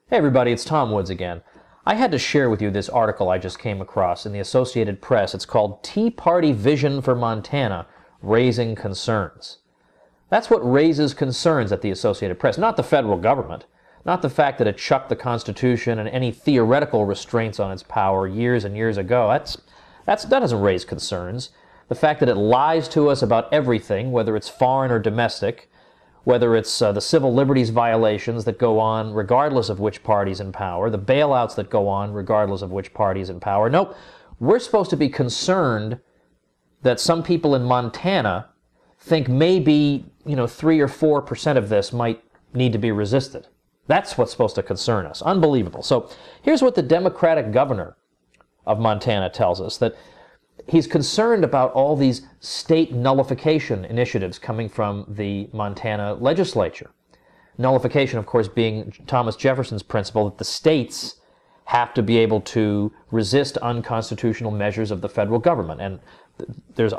Hey everybody, it's Tom Woods again. I had to share with you this article I just came across in the Associated Press. It's called Tea Party Vision for Montana, Raising Concerns. That's what raises concerns at the Associated Press, not the federal government, not the fact that it chucked the Constitution and any theoretical restraints on its power years and years ago. That doesn't raise concerns. The fact that it lies to us about everything, whether it's foreign or domestic, whether it's the civil liberties violations that go on regardless of which party's in power, the bailouts that go on regardless of which party's in power. Nope, we're supposed to be concerned that some people in Montana think maybe, 3 or 4% of this might need to be resisted. That's what's supposed to concern us. Unbelievable. So here's what the Democratic governor of Montana tells us, that he's concerned about all these state nullification initiatives coming from the Montana legislature. Nullification, of course, being Thomas Jefferson's principle that the states have to be able to resist unconstitutional measures of the federal government. And there's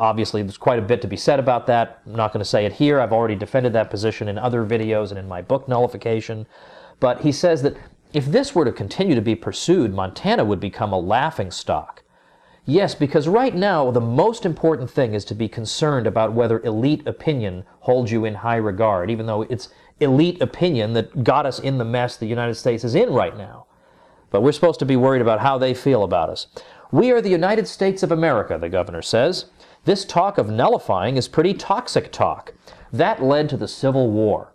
quite a bit to be said about that. I'm not going to say it here. I've already defended that position in other videos and in my book, Nullification. But he says that if this were to continue to be pursued, Montana would become a laughingstock. Yes, because right now the most important thing is to be concerned about whether elite opinion holds you in high regard, even though it's elite opinion that got us in the mess the United States is in right now. But we're supposed to be worried about how they feel about us. We are the United States of America, the governor says. This talk of nullifying is pretty toxic talk. That led to the Civil War.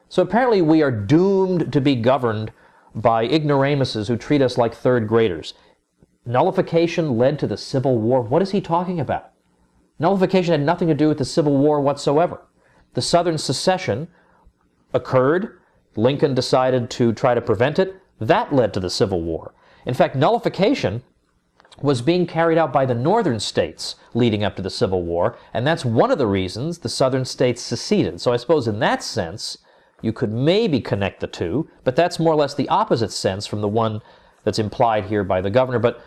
So apparently we are doomed to be governed by ignoramuses who treat us like third graders. Nullification led to the Civil War. What is he talking about? Nullification had nothing to do with the Civil War whatsoever. The Southern secession occurred. Lincoln decided to try to prevent it. That led to the Civil War. In fact, nullification was being carried out by the northern states leading up to the Civil War, and that's one of the reasons the southern states seceded. So I suppose in that sense, you could maybe connect the two, but that's more or less the opposite sense from the one that's implied here by the governor. But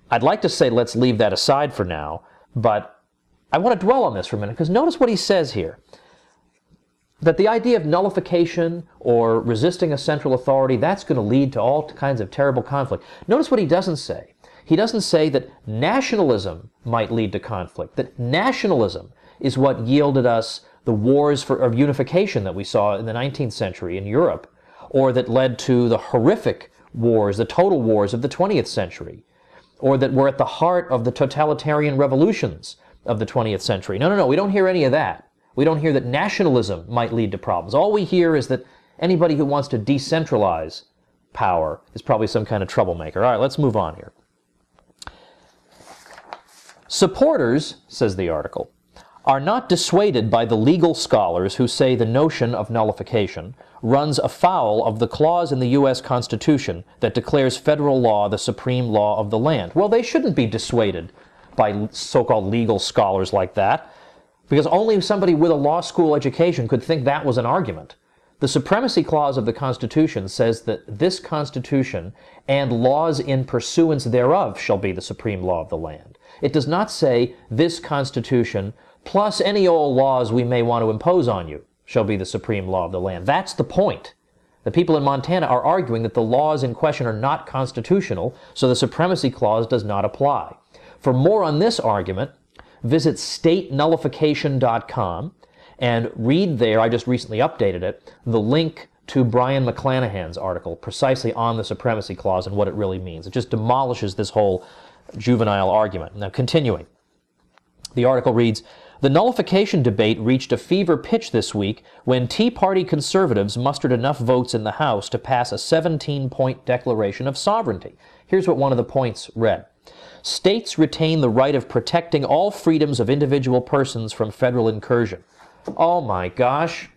I'd like to say let's leave that aside for now, but I want to dwell on this for a minute, because notice what he says here. That the idea of nullification or resisting a central authority, that's going to lead to all kinds of terrible conflict. Notice what he doesn't say. He doesn't say that nationalism might lead to conflict, that nationalism is what yielded us the wars of unification that we saw in the 19th century in Europe, or that led to the horrific wars, the total wars of the 20th century, or that were at the heart of the totalitarian revolutions of the 20th century. No, we don't hear any of that. We don't hear that nationalism might lead to problems. All we hear is that anybody who wants to decentralize power is probably some kind of troublemaker. All right, let's move on here. Supporters, says the article, are not dissuaded by the legal scholars who say the notion of nullification runs afoul of the clause in the U.S. Constitution that declares federal law the supreme law of the land. Well, they shouldn't be dissuaded by so-called legal scholars like that, because only somebody with a law school education could think that was an argument. The supremacy clause of the Constitution says that this Constitution and laws in pursuance thereof shall be the supreme law of the land. It does not say this Constitution plus any old laws we may want to impose on you shall be the supreme law of the land. That's the point. The people in Montana are arguing that the laws in question are not constitutional, so the supremacy clause does not apply. For more on this argument, visit statenullification.com and read there, I just recently updated it, the link to Brian McClanahan's article precisely on the supremacy clause and what it really means. It just demolishes this whole juvenile argument. Now, continuing, the article reads, the nullification debate reached a fever pitch this week when Tea Party conservatives mustered enough votes in the House to pass a 17-point declaration of sovereignty. Here's what one of the points read. States retain the right of protecting all freedoms of individual persons from federal incursion. Oh my gosh.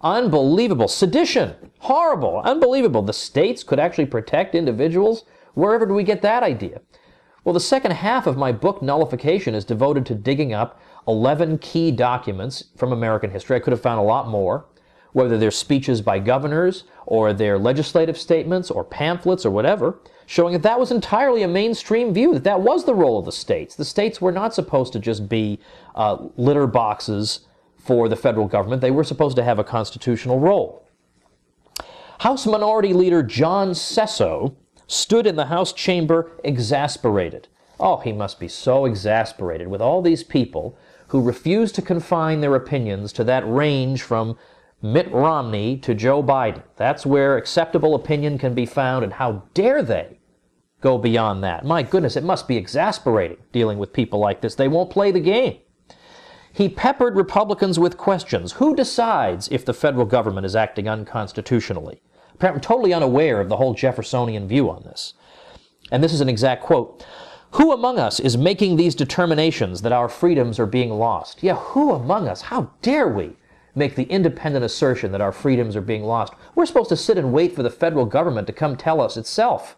Unbelievable. Sedition. Horrible. Unbelievable. The states could actually protect individuals? Wherever do we get that idea? Well, the second half of my book, Nullification, is devoted to digging up 11 key documents from American history. I could have found a lot more, whether they're speeches by governors or they're legislative statements or pamphlets or whatever, showing that that was entirely a mainstream view, that that was the role of the states. The states were not supposed to just be litter boxes for the federal government. They were supposed to have a constitutional role. House Minority Leader John Sesso stood in the House chamber exasperated. Oh, he must be so exasperated with all these people who refuse to confine their opinions to that range from Mitt Romney to Joe Biden. That's where acceptable opinion can be found, and how dare they go beyond that? My goodness, it must be exasperating dealing with people like this. They won't play the game. He peppered Republicans with questions. Who decides if the federal government is acting unconstitutionally? Apparently totally unaware of the whole Jeffersonian view on this. And this is an exact quote. Who among us is making these determinations that our freedoms are being lost? Yeah, who among us? How dare we make the independent assertion that our freedoms are being lost? We're supposed to sit and wait for the federal government to come tell us itself.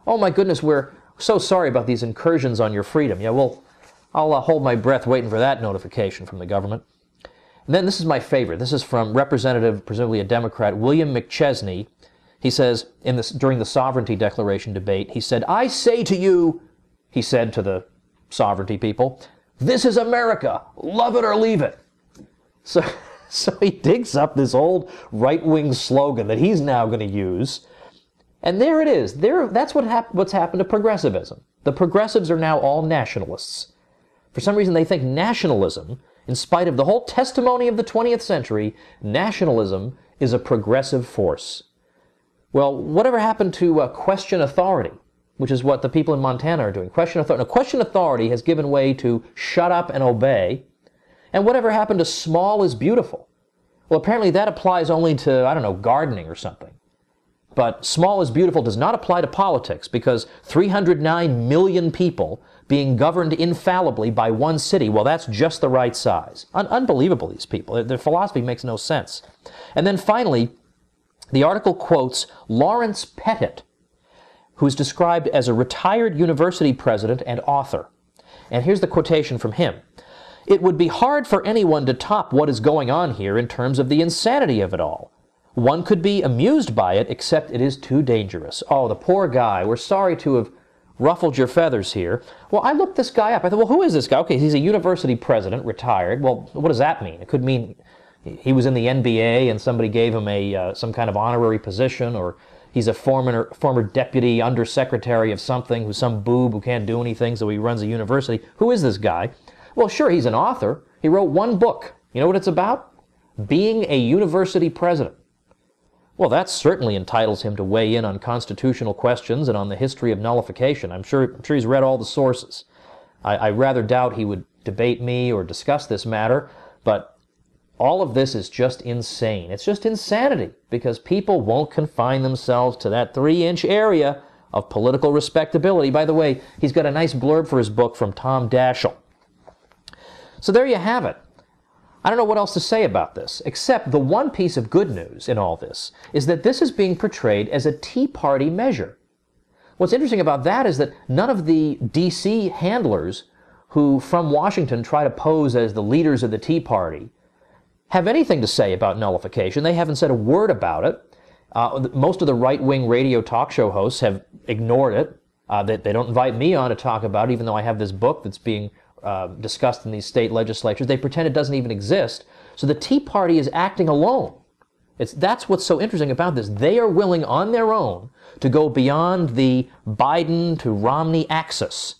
Oh my goodness, we're so sorry about these incursions on your freedom. Yeah, well, I'll hold my breath waiting for that notification from the government. And then this is my favorite. This is from Representative, presumably a Democrat, William McChesney. He says, during the sovereignty declaration debate, he said, I say to you, he said to the sovereignty people, this is America, love it or leave it. So he digs up this old right-wing slogan that he's now going to use, and there it is. That's what's happened to progressivism. The progressives are now all nationalists. For some reason, they think nationalism, in spite of the whole testimony of the 20th century, nationalism is a progressive force. Well, whatever happened to question authority, which is what the people in Montana are doing? Question authority. Now, question authority has given way to shut up and obey. And whatever happened to small is beautiful? Well, apparently that applies only to, I don't know, gardening or something. But small is beautiful does not apply to politics, because 309 million people being governed infallibly by one city, well, that's just the right size. Unbelievable, these people. Their philosophy makes no sense. And then finally, the article quotes Lawrence Pettit, who's described as a retired university president and author. And here's the quotation from him. It would be hard for anyone to top what is going on here in terms of the insanity of it all. One could be amused by it, except it is too dangerous. Oh, the poor guy. We're sorry to have ruffled your feathers here. Well, I looked this guy up. I thought, well, who is this guy? Okay, he's a university president, retired. Well, what does that mean? It could mean he was in the NBA and somebody gave him some kind of honorary position, or he's a former deputy undersecretary of something, who's some boob who can't do anything, so he runs a university. Who is this guy? Well, sure, he's an author. He wrote one book. You know what it's about? Being a university president. Well, that certainly entitles him to weigh in on constitutional questions and on the history of nullification. I'm sure he's read all the sources. I rather doubt he would debate me or discuss this matter, but all of this is just insane. It's just insanity, because people won't confine themselves to that 3-inch area of political respectability. By the way, he's got a nice blurb for his book from Tom Daschle. So there you have it. I don't know what else to say about this, except the one piece of good news in all this is that this is being portrayed as a Tea Party measure. What's interesting about that is that none of the D.C. handlers who, from Washington, try to pose as the leaders of the Tea Party have anything to say about nullification. They haven't said a word about it. Most of the right-wing radio talk show hosts have ignored it. They don't invite me on to talk about it, even though I have this book that's being discussed in these state legislatures. They pretend it doesn't even exist. So the Tea Party is acting alone. That's what's so interesting about this. They are willing on their own to go beyond the Biden to Romney axis.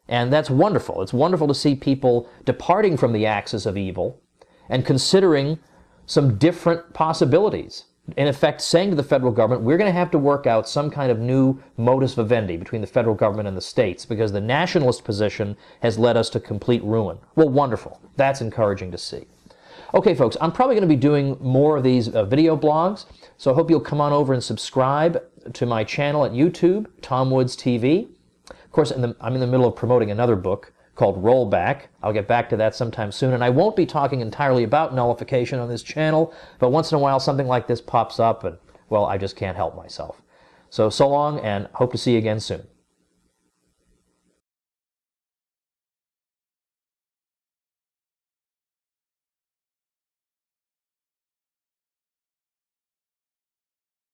And that's wonderful. It's wonderful to see people departing from the axis of evil and considering some different possibilities. In effect, saying to the federal government, we're going to have to work out some kind of new modus vivendi between the federal government and the states, because the nationalist position has led us to complete ruin. Well, wonderful. That's encouraging to see. Okay, folks, I'm probably going to be doing more of these video blogs, so I hope you'll come on over and subscribe to my channel at YouTube, Tom Woods TV. Of course, I'm in the middle of promoting another book called Rollback. I'll get back to that sometime soon, and I won't be talking entirely about nullification on this channel, but once in a while something like this pops up, and, well, I just can't help myself. So long, and hope to see you again soon.